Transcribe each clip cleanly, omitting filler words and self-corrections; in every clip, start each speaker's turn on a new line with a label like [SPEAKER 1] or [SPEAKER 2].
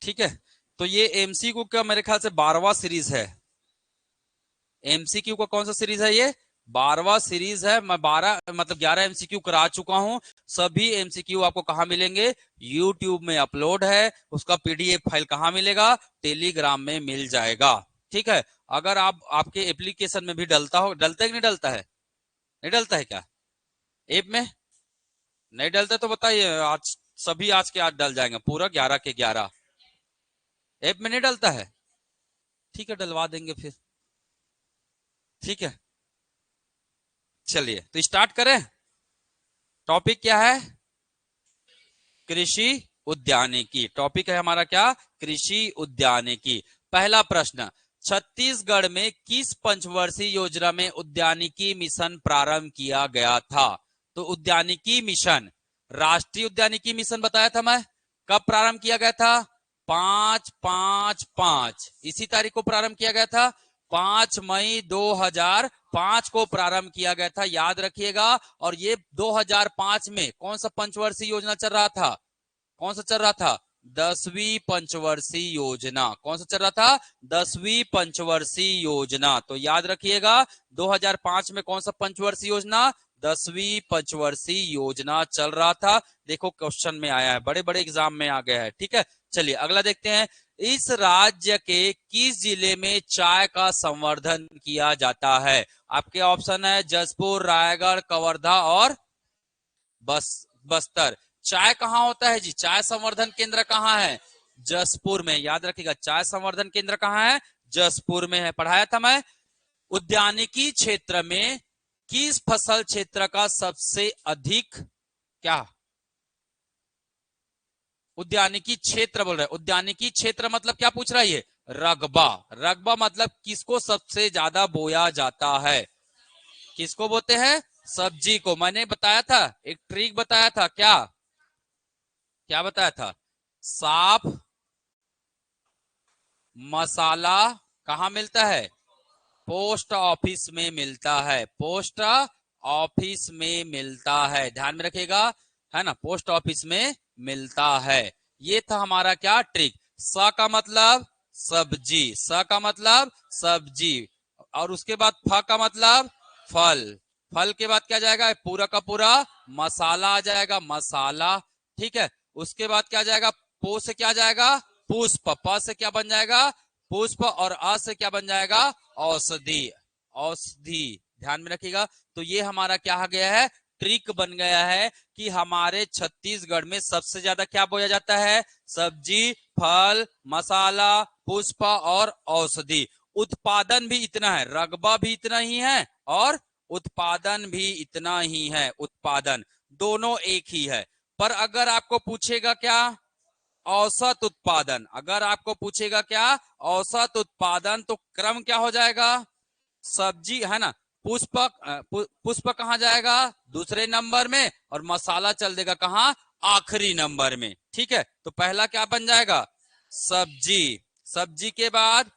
[SPEAKER 1] ठीक है, तो ये एमसीक्यू का मेरे ख्याल से 12वां सीरीज है। एमसीक्यू का कौन सा सीरीज है? ये 12वां सीरीज है। मैं 12 मतलब 11 एमसीक्यू करा चुका हूं। सभी एमसीक्यू आपको कहां मिलेंगे? यूट्यूब में अपलोड है। उसका पीडीएफ फाइल कहां मिलेगा? टेलीग्राम में मिल जाएगा। ठीक है, अगर आप आपके एप्लीकेशन में भी डलता हो, डलता है कि नहीं डलता है? नहीं डलता है क्या ऐप में? नहीं डलता तो बताइए, आज सभी आज के आज डल जाएंगे, पूरा 11 के 11 ऐप में नहीं डलता है। ठीक है, डलवा देंगे फिर। ठीक है, चलिए तो स्टार्ट करें। टॉपिक क्या है? कृषि उद्यानिकी। टॉपिक है हमारा क्या? कृषि उद्यानिकी। पहला प्रश्न, छत्तीसगढ़ में किस पंचवर्षीय योजना में उद्यानिकी मिशन प्रारंभ किया गया था? तो उद्यानिकी मिशन, राष्ट्रीय उद्यानिकी मिशन बताया था मैं, कब प्रारंभ किया गया था? 5/5/5 इसी तारीख को प्रारंभ किया गया था। 5 मई 2005 को प्रारंभ किया गया था, याद रखिएगा। और ये 2005 में कौन सा पंचवर्षीय योजना चल रहा था? कौन सा चल रहा था? 10वीं पंचवर्षीय योजना। कौन सा चल रहा था? 10वीं पंचवर्षीय योजना। तो याद रखिएगा 2005 में कौन सा पंचवर्षीय योजना? 10वीं पंचवर्षीय योजना चल रहा था। देखो क्वेश्चन में आया है, बड़े बड़े एग्जाम में आ गया है। ठीक है, चलिए अगला देखते हैं। इस राज्य के किस जिले में चाय का संवर्धन किया जाता है? आपके ऑप्शन है जशपुर, रायगढ़, कवर्धा और बस्तर। चाय कहाँ होता है जी? चाय संवर्धन केंद्र कहाँ है? जसपुर में। याद रखिएगा, चाय संवर्धन केंद्र कहाँ है? जसपुर में है, पढ़ाया था मैं। उद्यानिकी क्षेत्र में किस फसल क्षेत्र का सबसे अधिक क्या? उद्यानिकी क्षेत्र बोल रहे हैं। उद्यानिकी क्षेत्र मतलब क्या पूछ रहा है ये? रकबा। रकबा मतलब किसको सबसे ज्यादा बोया जाता है? किसको बोलते हैं? सब्जी को। मैंने बताया था, एक ट्रिक बताया था, क्या क्या बताया था? साफ मसाला कहाँ मिलता है? पोस्ट ऑफिस में मिलता है। पोस्ट ऑफिस में मिलता है, ध्यान में रखिएगा, है ना, पोस्ट ऑफिस में मिलता है। ये था हमारा क्या? ट्रिक। स का मतलब सब्जी, स का मतलब सब्जी, और उसके बाद फ का मतलब फल। फल के बाद क्या जाएगा? पूरा का पूरा मसाला आ जाएगा, मसाला। ठीक है, उसके बाद क्या जाएगा? पो से क्या जाएगा? पुष्प। प से क्या बन जाएगा? पुष्प। और अ से क्या बन जाएगा? औषधि। औषधि, ध्यान में रखिएगा। तो ये हमारा क्या आ गया है? ट्रिक बन गया है कि हमारे छत्तीसगढ़ में सबसे ज्यादा क्या बोया जाता है? सब्जी, फल, मसाला, पुष्प और औषधि। उत्पादन भी इतना है, रकबा भी इतना ही है और उत्पादन भी इतना ही है। उत्पादन दोनों एक ही है। पर अगर आपको पूछेगा क्या? औसत उत्पादन। अगर आपको पूछेगा क्या? औसत उत्पादन, तो क्रम क्या हो जाएगा? सब्जी, है ना, पुष्प, पुष्प कहाँ जाएगा? दूसरे नंबर में, और मसाला चल देगा कहाँ? आखिरी नंबर में। ठीक है, तो पहला क्या बन जाएगा? सब्जी। सब्जी के बाद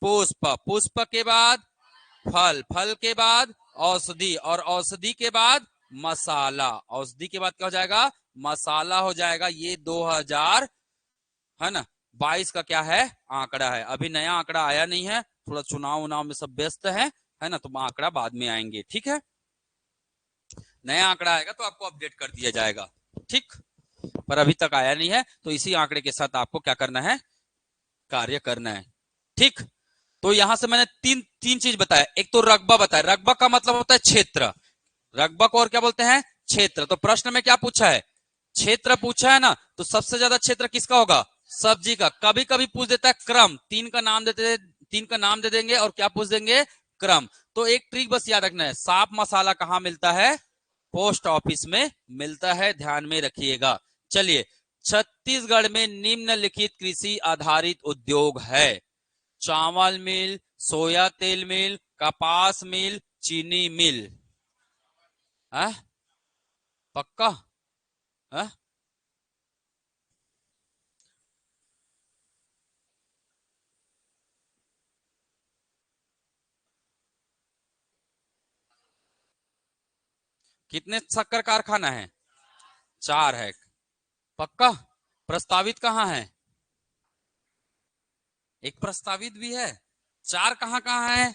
[SPEAKER 1] पुष्प, पुष्प के बाद फल, फल के बाद औषधि, और औषधि के बाद मसाला। औषधि के बाद क्या हो जाएगा? मसाला हो जाएगा। ये 2000, है ना, 22 का क्या है? आंकड़ा है। अभी नया आंकड़ा आया नहीं है, थोड़ा चुनाव उनाव में सब व्यस्त है ना, तो आंकड़ा बाद में आएंगे। ठीक है, नया आंकड़ा आएगा तो आपको अपडेट कर दिया जाएगा। ठीक, पर अभी तक आया नहीं है, तो इसी आंकड़े के साथ आपको क्या करना है? कार्य करना है। ठीक, तो यहां से मैंने तीन तीन चीज बताया। एक तो रकबा बताया, रकबा का मतलब होता है क्षेत्र। रकबा को और क्या बोलते हैं? क्षेत्र। तो प्रश्न में क्या पूछा है? क्षेत्र पूछा है ना, तो सबसे ज्यादा क्षेत्र किसका होगा? सब्जी का। कभी कभी पूछ देता है क्रम, तीन का नाम देते, तीन का नाम दे देंगे और क्या पूछ देंगे? क्रम। तो एक ट्रिक बस याद रखना है, साफ मसाला कहां मिलता है? पोस्ट ऑफिस में मिलता है, ध्यान में रखिएगा। चलिए, छत्तीसगढ़ में निम्नलिखित कृषि आधारित उद्योग है? चावल मिल, सोया तेल मिल, कपास मिल, चीनी मिल। है पक्का? है? कितने शक्कर कारखाना है? 4 है। पक्का? प्रस्तावित कहाँ है? एक प्रस्तावित भी है। चार कहाँ कहाँ है?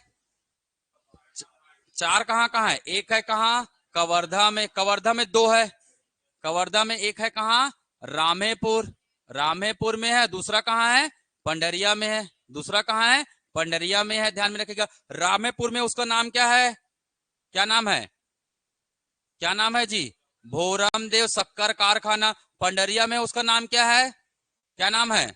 [SPEAKER 1] चार कहाँ कहाँ है? एक है कहाँ? कवर्धा में। कवर्धा में दो है। कवर्धा में एक है कहाँ? रामेपुर। रामेपुर में है। दूसरा कहाँ है? पंडरिया में है। दूसरा कहाँ है? पंडरिया में है। ध्यान में रखिएगा। रामेपुर में उसका नाम क्या है? क्या नाम है? क्या नाम है जी? भोरमदेव शक्कर कारखाना। पंडरिया में उसका नाम क्या है? क्या नाम है?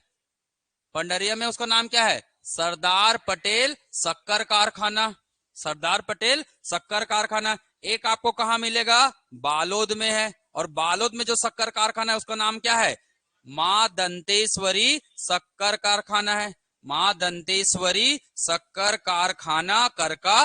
[SPEAKER 1] पंडरिया में उसका नाम क्या है? सरदार पटेल शक्कर कारखाना। सरदार पटेल शक्कर कारखाना। एक आपको कहां मिलेगा? बालोद में है। और बालोद में जो शक्कर कारखाना है उसका नाम क्या है? मां दंतेश्वरी शक्कर कारखाना है। मां दंतेश्वरी शक्कर कारखाना करका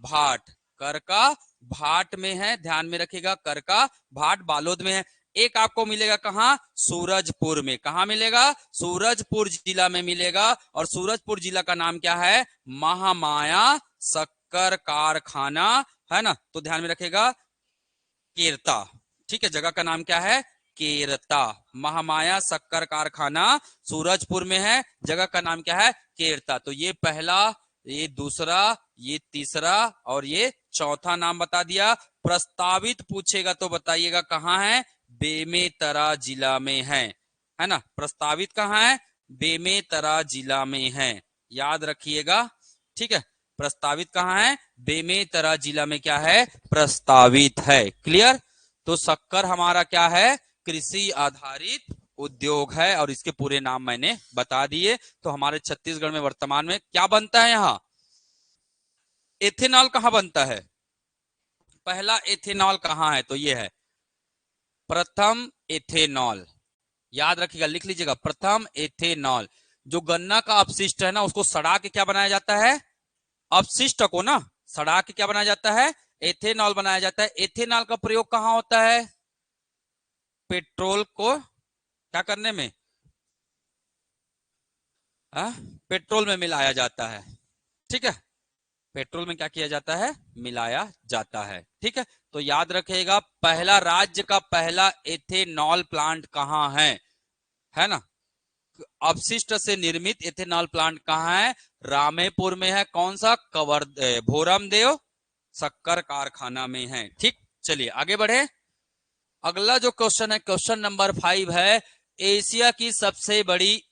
[SPEAKER 1] भाट। करका भाट में है। ध्यान में रखिएगा। करका भाट बालोद में है। एक आपको मिलेगा कहां? सूरजपुर में। कहां मिलेगा? सूरजपुर जिला में मिलेगा। और सूरजपुर जिला का नाम क्या है? महामाया शक्कर कारखाना है ना। तो ध्यान में रखेगा केरता। ठीक है, जगह का नाम क्या है? केरता। महामाया शक्कर कारखाना सूरजपुर में है। जगह का नाम क्या है? केरता। तो ये पहला, ये दूसरा, ये तीसरा और ये चौथा नाम बता दिया। प्रस्तावित पूछेगा तो बताइएगा कहाँ है? बेमेतरा जिला में है ना। प्रस्तावित कहाँ है? बेमेतरा जिला में है। याद रखिएगा। ठीक है, प्रस्तावित कहाँ है? बेमेतरा जिला में क्या है? प्रस्तावित है। क्लियर? तो शक्कर हमारा क्या है? कृषि आधारित उद्योग है। और इसके पूरे नाम मैंने बता दिए। तो हमारे छत्तीसगढ़ में वर्तमान में क्या बनता है? यहाँ एथेनॉल कहाँ बनता है? पहला एथेनॉल कहाँ है? तो ये है प्रथम एथेनॉल। याद रखिएगा, लिख लीजिएगा। प्रथम एथेनॉल। जो गन्ना का अपशिष्ट है ना, उसको सड़ा के क्या बनाया जाता है? अपशिष्ट को ना सड़ा के क्या बनाया जाता है? एथेनॉल बनाया जाता है। एथेनॉल का प्रयोग कहाँ होता है? पेट्रोल को क्या करने में? पेट्रोल में मिलाया जाता है। ठीक है, पेट्रोल में क्या किया जाता है? मिलाया जाता है। ठीक है, तो याद रखिएगा पहला राज्य का पहला एथेनॉल प्लांट कहाँ है ना। अपशिष्ट से निर्मित एथेनॉल प्लांट कहाँ है? रामेपुर में है। कौन सा? भोरमदेव शक्कर कारखाना में है। ठीक, चलिए आगे बढ़े। अगला जो क्वेश्चन है, क्वेश्चन नंबर 5 है, एशिया की सबसे बड़ी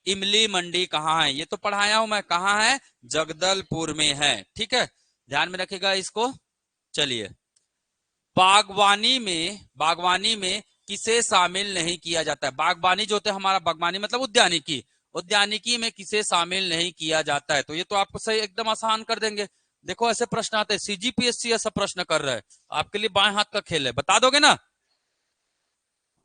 [SPEAKER 1] इमली मंडी कहाँ है? ये तो पढ़ाया हूं मैं। कहाँ है? जगदलपुर में है। ठीक है, ध्यान में रखिएगा इसको। चलिए, बागवानी में किसे शामिल नहीं किया जाता है? बागवानी जो होता है हमारा, बागवानी मतलब उद्यानिकी। उद्यानिकी में किसे शामिल नहीं किया जाता है? तो ये तो आपको सही एकदम आसान कर देंगे। देखो ऐसे प्रश्न आते हैं। सीजीपीएससी ऐसा प्रश्न कर रहा है, आपके लिए बाएं हाथ का खेल है। बता दोगे ना?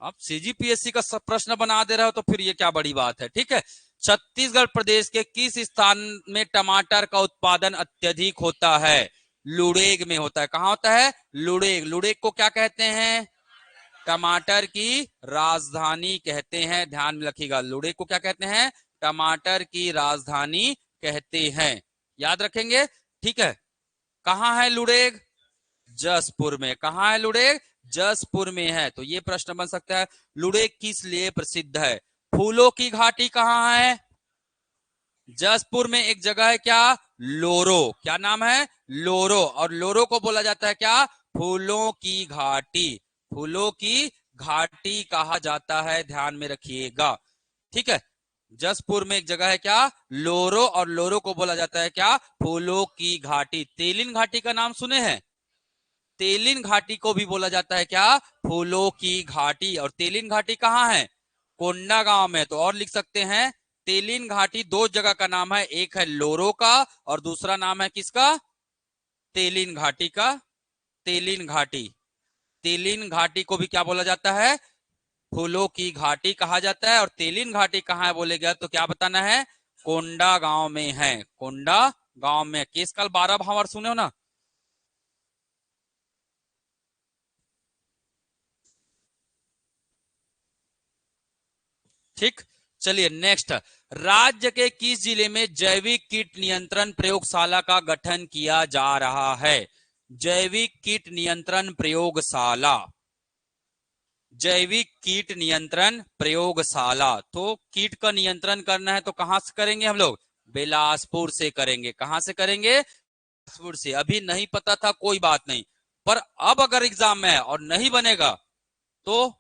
[SPEAKER 1] आप सीजीपीएससी का प्रश्न बना दे रहे हो तो फिर ये क्या बड़ी बात है। ठीक है, छत्तीसगढ़ प्रदेश के किस स्थान में टमाटर का उत्पादन अत्यधिक होता है? लुड़ेग में होता है। कहाँ होता है? लुड़ेग। लुड़ेग को क्या कहते हैं? टमाटर की राजधानी कहते हैं। ध्यान में रखिएगा, लुड़ेग को क्या कहते हैं? टमाटर की राजधानी कहते हैं। याद रखेंगे। ठीक है, कहाँ है लुड़ेग? जसपुर में। कहाँ है लुड़ेग? जसपुर में है। तो ये प्रश्न बन सकता है, लुड़ेग किस लिए प्रसिद्ध है? फूलों की घाटी कहाँ है? जसपुर में एक जगह है, क्या? लोरो। क्या नाम है? लोरो। और लोरो को बोला जाता है क्या? फूलों की घाटी। फूलों की घाटी कहा जाता है। ध्यान में रखिएगा। ठीक है, जसपुर में एक जगह है क्या? लोरो। और लोरो को बोला जाता है क्या? फूलों की घाटी। तेलिन घाटी का नाम सुने हैं? तेलिन घाटी को भी बोला जाता है क्या? फूलों की घाटी। और तेलिन घाटी कहाँ है? कोंडा गांव में। तो और लिख सकते हैं, तेलिन घाटी दो जगह का नाम है। एक है लोरो का और दूसरा नाम है किसका? तेलिन घाटी का। तेलिन घाटी। तेलिन घाटी को भी क्या बोला जाता है? फूलों की घाटी कहा जाता है। और तेलिन घाटी कहाँ है बोलेगा तो क्या बताना है? कोंडा गांव में है। कोंडा गांव में। केसकाल 12 भावर सुने हो ना? ठीक, चलिए नेक्स्ट। राज्य के किस जिले में जैविक कीट नियंत्रण प्रयोगशाला का गठन किया जा रहा है? जैविक कीट नियंत्रण प्रयोगशाला। जैविक कीट नियंत्रण प्रयोगशाला। तो कीट का नियंत्रण करना है तो कहां से करेंगे हम लोग? बिलासपुर से करेंगे। कहां से करेंगे? बिलासपुर से। अभी नहीं पता था कोई बात नहीं, पर अब अगर एग्जाम में है और नहीं बनेगा तो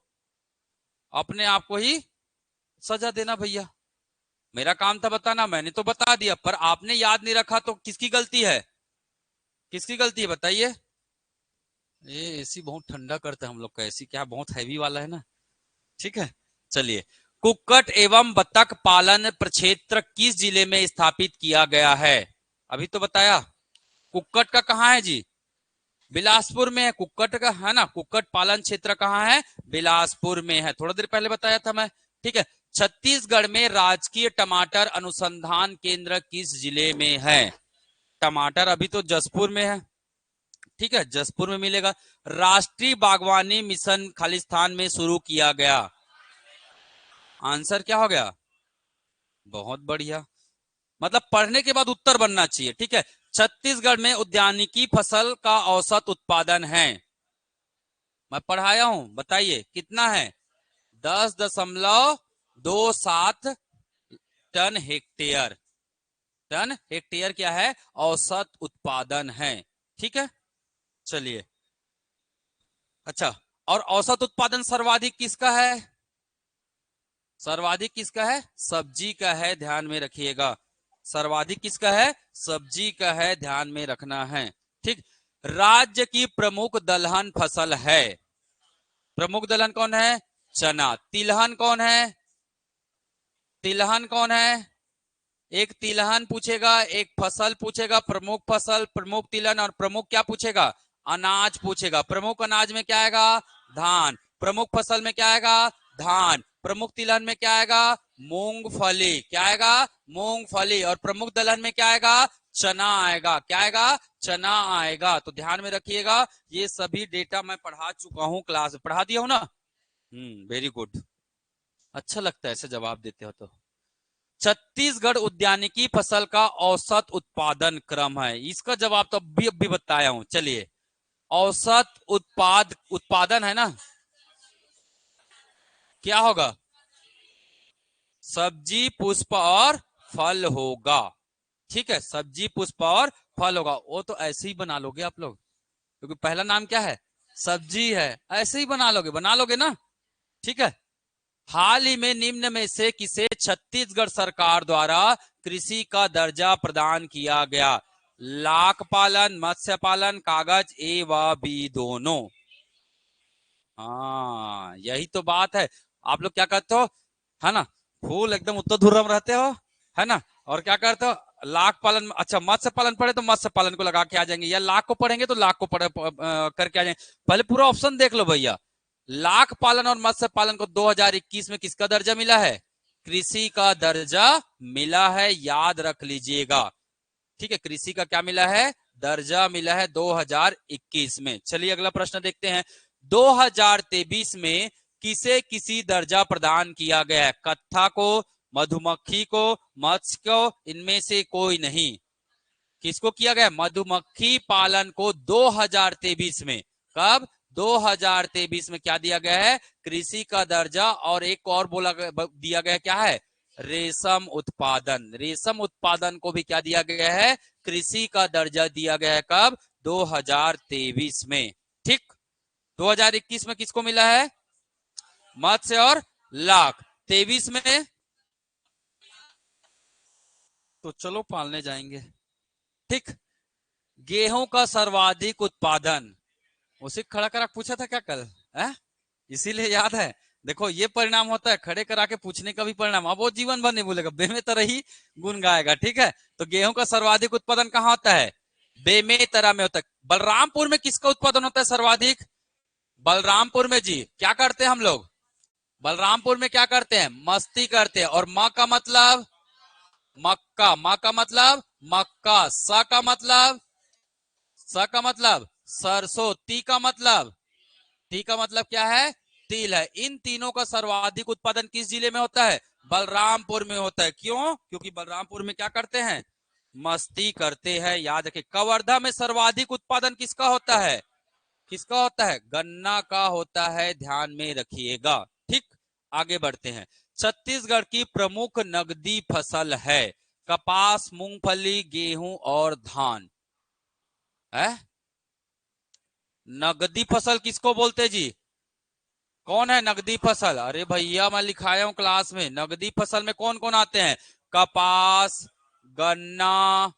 [SPEAKER 1] अपने आप को ही सजा देना भैया। मेरा काम था बताना, मैंने तो बता दिया, पर आपने याद नहीं रखा तो किसकी गलती है? किसकी गलती है बताइए? ये एसी बहुत ठंडा करता है हम लोग का। एसी क्या बहुत हैवी वाला है ना। ठीक है, चलिए। कुक्कुट एवं बतख पालन प्रक्षेत्र किस जिले में स्थापित किया गया है? अभी तो बताया। कुक्कुट का कहाँ है जी? बिलासपुर में है। कुक्कुट का है ना, कुक्कुट पालन क्षेत्र कहाँ है? बिलासपुर में है, थोड़ा देर पहले बताया था मैं। ठीक है। छत्तीसगढ़ में राजकीय टमाटर अनुसंधान केंद्र किस जिले में है? टमाटर अभी तो जसपुर में है। ठीक है, जसपुर में मिलेगा। राष्ट्रीय बागवानी मिशन खालिस्तान में शुरू किया गया। आंसर क्या हो गया? बहुत बढ़िया। मतलब पढ़ने के बाद उत्तर बनना चाहिए। ठीक है। छत्तीसगढ़ में उद्यानिकी फसल का औसत उत्पादन है, मैं पढ़ाया हूं, बताइए कितना है? 10.27 टन हेक्टेयर। टन हेक्टेयर क्या है? औसत उत्पादन है। ठीक है, चलिए। अच्छा, और औसत उत्पादन सर्वाधिक किसका है? सर्वाधिक किसका है? सब्जी का है, ध्यान में रखिएगा। सर्वाधिक किसका है? सब्जी का है, ध्यान में रखना है। ठीक। राज्य की प्रमुख दलहन फसल है। प्रमुख दलहन कौन है? चना। तिलहन कौन है? तिलहन कौन है? एक तिलहन पूछेगा, एक फसल पूछेगा, प्रमुख फसल, प्रमुख तिलहन, और प्रमुख क्या पूछेगा? अनाज पूछेगा। प्रमुख अनाज में क्या आएगा? धान। प्रमुख फसल में क्या आएगा? धान। प्रमुख तिलहन में क्या आएगा? मूंगफली। क्या आएगा? मूंगफली। और प्रमुख दलहन में क्या आएगा? चना आएगा। क्या आएगा? चना आएगा। तो ध्यान में रखिएगा, ये सभी डेटा मैं पढ़ा चुका हूं, क्लास में पढ़ा दिया हूं ना। Very good. अच्छा लगता है ऐसे जवाब देते हो तो। छत्तीसगढ़ उद्यानिकी फसल का औसत उत्पादन क्रम है, इसका जवाब तो अभी बताया हूं। चलिए, औसत उत्पादन है ना, क्या होगा? सब्जी पुष्प और फल होगा। ठीक है, सब्जी पुष्प और फल होगा। वो तो ऐसे ही बना लोगे आप लोग, क्योंकि पहला नाम क्या है? सब्जी है। ऐसे ही बना लोगे ना। ठीक है। हाल ही में निम्न में से किसे छत्तीसगढ़ सरकार द्वारा कृषि का दर्जा प्रदान किया गया? लाख पालन, मत्स्य पालन, कागज, ए व बी दोनों। हाँ, यही तो बात है। आप लोग क्या करते हो, है ना, फूल एकदम उत्तर ध्रुव में रहते हो, है ना, और क्या करते हो? लाख पालन, अच्छा मत्स्य पालन पढ़े तो मत्स्य पालन को लगा के आ जाएंगे, या लाख को पढ़ेंगे तो लाख को करके आ जाएंगे। पहले पूरा ऑप्शन देख लो भैया। लाख पालन और मत्स्य पालन को 2021 में किसका दर्जा मिला है? कृषि का दर्जा मिला है, याद रख लीजिएगा। ठीक है, कृषि का क्या मिला है? दर्जा मिला है 2021 में। चलिए अगला प्रश्न देखते हैं। 2023 में किसे किसी दर्जा प्रदान किया गया है? कत्था को, मधुमक्खी को, मत्स्य को, इनमें से कोई नहीं। किसको किया गया? मधुमक्खी पालन को 2023 में। कब? 2023 में क्या दिया गया है? कृषि का दर्जा। और एक और दिया गया क्या है? रेशम उत्पादन। रेशम उत्पादन को भी क्या दिया गया है? कृषि का दर्जा दिया गया है। कब? 2023 में। ठीक। 2021 में किसको मिला है? मत्स्य और लाख। 23 में तो चलो पालने जाएंगे। ठीक। गेहूं का सर्वाधिक उत्पादन, उसे खड़ा करा पूछा था क्या कल है? इसीलिए याद है। देखो ये परिणाम होता है, खड़े करा के पूछने का भी परिणाम। अब वो जीवन भर नहीं भूलेगा, बेमेतरा ही गुन गाएगा। ठीक है, तो गेहूं का सर्वाधिक उत्पादन कहाँ होता है? बेमेतरा में होता है। बलरामपुर में किसका उत्पादन होता है सर्वाधिक? बलरामपुर में जी क्या करते हैं हम लोग? बलरामपुर में क्या करते हैं? मस्ती करते हैं। और माँ का मतलब मक्का। माँ का मतलब मक्का। स का मतलब, स का मतलब सरसों। ती का मतलब, टी का मतलब क्या है? तिल है। इन तीनों का सर्वाधिक उत्पादन किस जिले में होता है? बलरामपुर में होता है। क्यों? क्योंकि बलरामपुर में क्या करते हैं? मस्ती करते हैं। याद रखें। कवर्धा में सर्वाधिक उत्पादन किसका होता है? किसका होता है? गन्ना का होता है, ध्यान में रखिएगा। ठीक, आगे बढ़ते हैं। छत्तीसगढ़ की प्रमुख नगदी फसल है कपास, मूंगफली, गेहूं और धान। है नगदी फसल किसको बोलते जी? कौन है नगदी फसल? अरे भैया मैं लिखाया हूं क्लास में, नगदी फसल में कौन कौन आते हैं? कपास, गन्ना,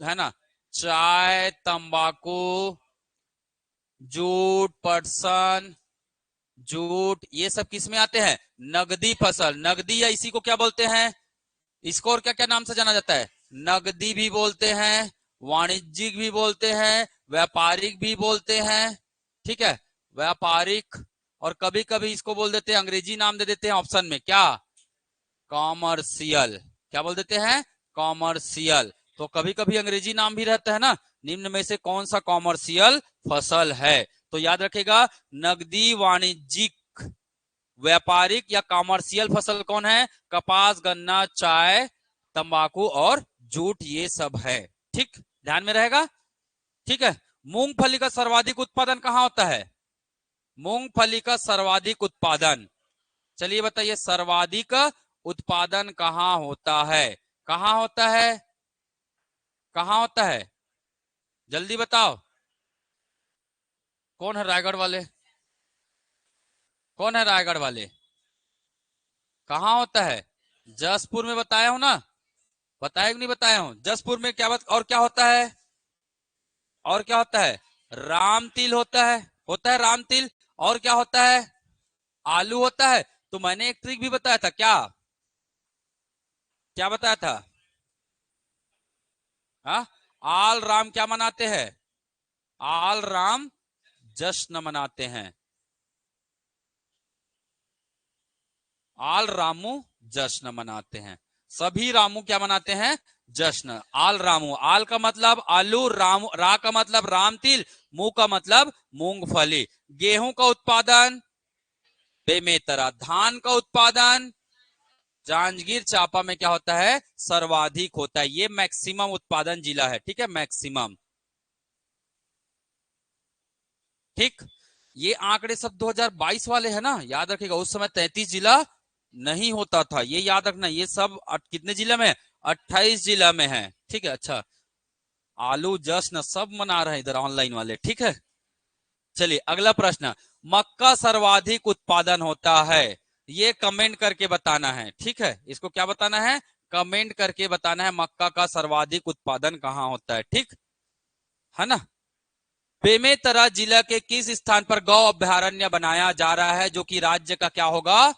[SPEAKER 1] है ना, चाय, तंबाकू, जूट, पटसन, जूट, ये सब किस में आते हैं? नगदी फसल। नगदी या इसी को क्या बोलते हैं? इसको और क्या क्या नाम से जाना जाता है? नगदी भी बोलते हैं, वाणिज्यिक भी बोलते हैं, व्यापारिक भी बोलते हैं। ठीक है, व्यापारिक, और कभी कभी इसको बोल देते हैं, अंग्रेजी नाम दे देते हैं ऑप्शन में, क्या? कॉमर्शियल। क्या बोल देते हैं? कॉमर्शियल। तो कभी कभी अंग्रेजी नाम भी रहता है ना। निम्न में से कौन सा कॉमर्शियल फसल है? तो याद रखेगा, नगदी, वाणिज्यिक, व्यापारिक या कॉमर्शियल फसल कौन है? कपास, गन्ना, चाय, तंबाकू और जूट, ये सब है। ठीक, ध्यान में रहेगा। ठीक है, मूंगफली का सर्वाधिक उत्पादन कहां होता है? मूंगफली का सर्वाधिक उत्पादन, चलिए बताइए, सर्वाधिक उत्पादन कहां होता है? कहां होता है? कहां होता है? जल्दी बताओ। कौन है रायगढ़ वाले? कौन है रायगढ़ वाले? कहां होता है? जसपुर में बताया हूं ना। बताया कि नहीं बताया हूं? जसपुर में क्या बात, और क्या होता है? और क्या होता है? राम तिल होता है। होता है राम तिल। और क्या होता है? आलू होता है। तो मैंने एक ट्रिक भी बताया था, क्या? क्या बताया था? हाँ, आल राम क्या मनाते हैं? आल राम जश्न मनाते हैं। आल रामू जश्न मनाते हैं। सभी रामू क्या मनाते हैं? जश्न। आल रामू, आल का मतलब आलू, राम, रा का मतलब राम तिल, मू का मतलब मूंगफली। गेहूं का उत्पादन बेमेतरा। धान का उत्पादन जांजगीर चांपा में क्या होता है? सर्वाधिक होता है। ये मैक्सिमम उत्पादन जिला है। ठीक है, मैक्सिमम। ठीक, ये आंकड़े सब 2022 वाले हैं ना, याद रखिएगा। उस समय 33 जिला नहीं होता था, ये याद रखना। ये सब कितने जिला में? 28 जिला में है। ठीक है, अच्छा, आलू जश्न सब मना रहे हैं इधर ऑनलाइन वाले। ठीक है, चलिए अगला प्रश्न। मक्का सर्वाधिक उत्पादन होता है, ये कमेंट करके बताना है। ठीक है, इसको क्या बताना है? कमेंट करके बताना है, मक्का का सर्वाधिक उत्पादन कहां होता है। ठीक है ना। बेमेतरा जिला के किस स्थान पर गौ अभ्यारण्य बनाया जा रहा है, जो कि राज्य का क्या होगा?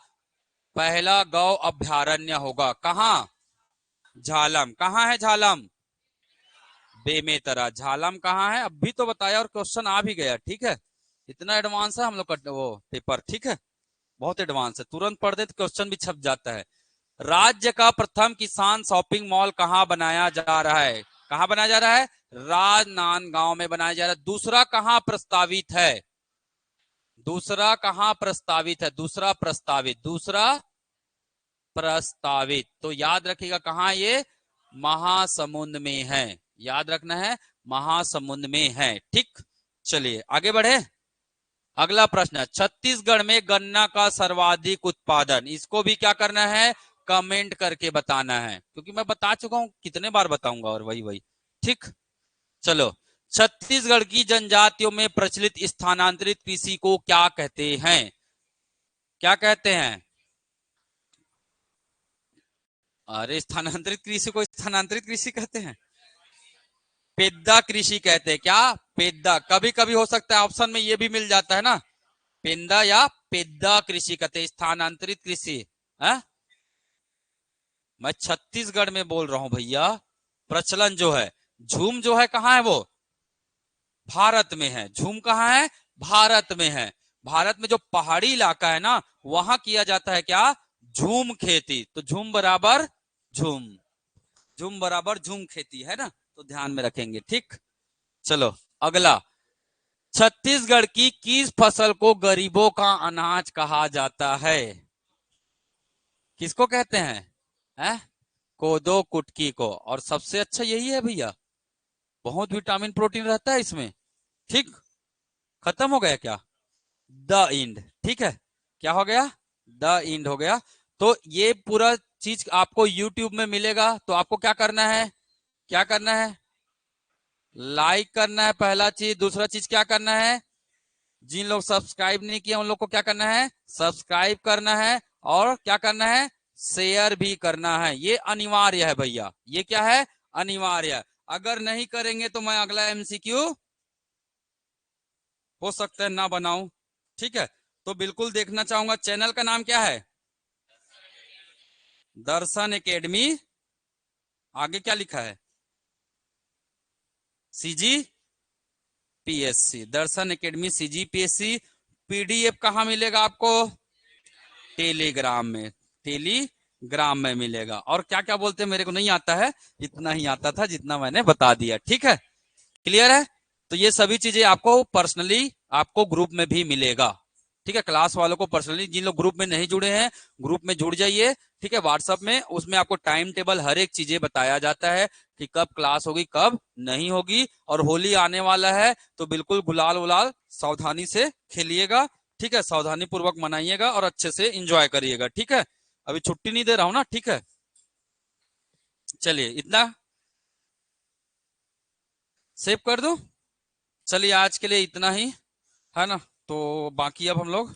[SPEAKER 1] पहला गौ अभ्यारण्य होगा। कहां? झालम। कहां है झालम? बेमेतरा। झालम कहां है? अभी तो बताया और क्वेश्चन आ भी गया। ठीक है, इतना एडवांस है हम लोग का वो पेपर। ठीक है, बहुत एडवांस है, तुरंत पढ़ दे तो क्वेश्चन भी छप जाता है। राज्य का प्रथम किसान शॉपिंग मॉल कहां बनाया जा रहा है? कहां बनाया जा रहा है? राजनांदगांव में बनाया जा रहा है। दूसरा कहां प्रस्तावित है? दूसरा कहां प्रस्तावित है? दूसरा प्रस्तावित, दूसरा प्रस्तावित, तो याद रखिएगा कहां ये? महासमुंद में है। याद रखना है, महासमुंद में है। ठीक, चलिए आगे बढ़े। अगला प्रश्न, छत्तीसगढ़ में गन्ना का सर्वाधिक उत्पादन, इसको भी क्या करना है? कमेंट करके बताना है, क्योंकि मैं बता चुका हूं, कितने बार बताऊंगा, और वही वही। ठीक, चलो। छत्तीसगढ़ की जनजातियों में प्रचलित स्थानांतरित कृषि को क्या कहते हैं? क्या कहते हैं? अरे स्थानांतरित कृषि को स्थानांतरित कृषि कहते हैं? पेद्दा कृषि कहते हैं। क्या? पेद्दा। कभी कभी हो सकता है ऑप्शन में ये भी मिल जाता है ना, पेंदा या पेद्दा कृषि कहते हैं, स्थानांतरित कृषि है। मैं छत्तीसगढ़ में बोल रहा हूं भैया। प्रचलन जो है, झूम जो है कहाँ है वो? भारत में है। झूम कहाँ है? भारत में है। भारत में जो पहाड़ी इलाका है ना, वहां किया जाता है क्या? झूम खेती। तो झूम बराबर झूम, झूम बराबर झूम खेती, है ना, तो ध्यान में रखेंगे। ठीक, चलो अगला। छत्तीसगढ़ की किस फसल को गरीबों का अनाज कहा जाता है? किसको कहते हैं? है? कोदो कुटकी को। और सबसे अच्छा यही है भैया, बहुत विटामिन प्रोटीन रहता है इसमें। ठीक, खत्म हो गया क्या? द इंड, ठीक है, क्या हो गया? द इंड हो गया। तो ये पूरा चीज आपको यूट्यूब में मिलेगा, तो आपको क्या करना है? क्या करना है? लाइक करना है पहला चीज। दूसरा चीज क्या करना है? जिन लोग सब्सक्राइब नहीं किया उन लोग को क्या करना है? सब्सक्राइब करना है। और क्या करना है? शेयर भी करना है। ये अनिवार्य है भैया, ये क्या है? अनिवार्य है। अगर नहीं करेंगे तो मैं अगला एमसीक्यू हो सकता है ना बनाऊं। ठीक है, तो बिल्कुल देखना चाहूंगा। चैनल का नाम क्या है? दर्शन एकेडमी। आगे क्या लिखा है? सीजी पीएससी, दर्शन एकेडमी सीजी पीएससी। पीडीएफ कहाँ मिलेगा आपको? टेलीग्राम में, टेलीग्राम में मिलेगा। और क्या क्या बोलते हैं मेरे को नहीं आता है, इतना ही आता था जितना मैंने बता दिया। ठीक है, क्लियर है? तो ये सभी चीजें आपको पर्सनली आपको ग्रुप में भी मिलेगा। ठीक है, क्लास वालों को पर्सनली, जिन लोग ग्रुप में नहीं जुड़े हैं ग्रुप में जुड़ जाइए। ठीक है, व्हाट्सएप में, उसमें आपको टाइम टेबल हर एक चीजें बताया जाता है कि कब क्लास होगी कब नहीं होगी। और होली आने वाला है तो बिल्कुल गुलाल उलाल सावधानी से खेलिएगा। ठीक है, सावधानी पूर्वक मनाइएगा और अच्छे से इंजॉय करिएगा। ठीक है, अभी छुट्टी नहीं दे रहा हूं ना। ठीक है, चलिए इतना सेव कर दूं। चलिए आज के लिए इतना ही, है ना? तो बाकी अब हम लोग